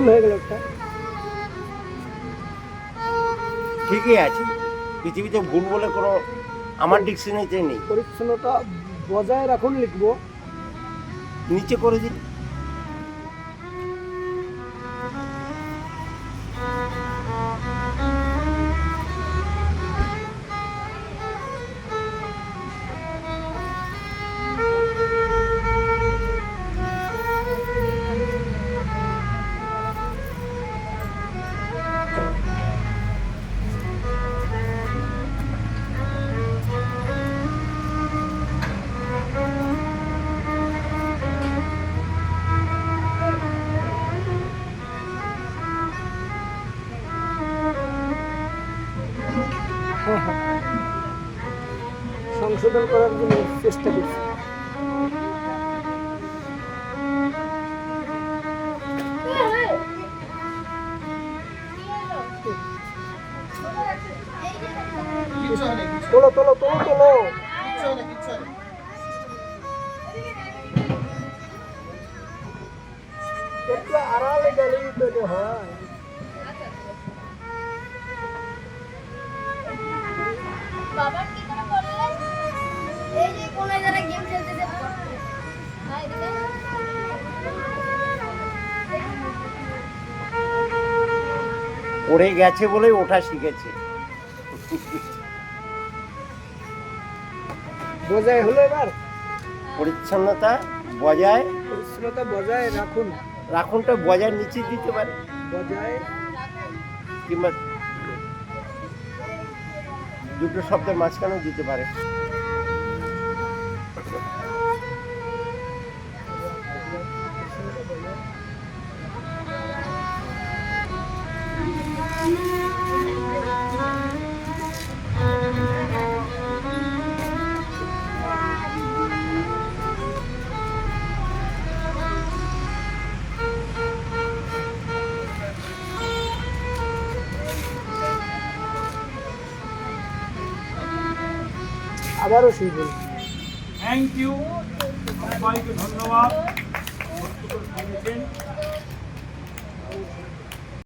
হয়ে গেল একটা। ঠিকই আছে, পৃথিবীতে ভুল বলে কোনো আমার ডিকশনারিতে নেই। পরিচ্ছন্নতা বজায় রাখুন লিখবো। নিচে করে দিন। সংশোধন করার জন্য চেষ্টা করছি। তোলো তোলো তোলো তোলো। একটু আড়ালে গেলেই তো এটা হয়। বাবার কি করে বললেন? এই যে কোনায় যারা গেম খেলতেছে। হ্যাঁ এদিকে। পড়ে গেছে বলেই ওঠা শিখেছে। বজায় হলো এবার। পরিচ্ছন্নতা বজায় পরিচ্ছন্নতা বজায় রাখুন। রাখুনটা বজায় নিচে দিতে পারে, বজায় কিংবা দুটো শব্দের মাঝখানেও দিতে পারে। আবারও সেই বলি। থ্যাংক ইউ, সবাইকে ধন্যবাদ।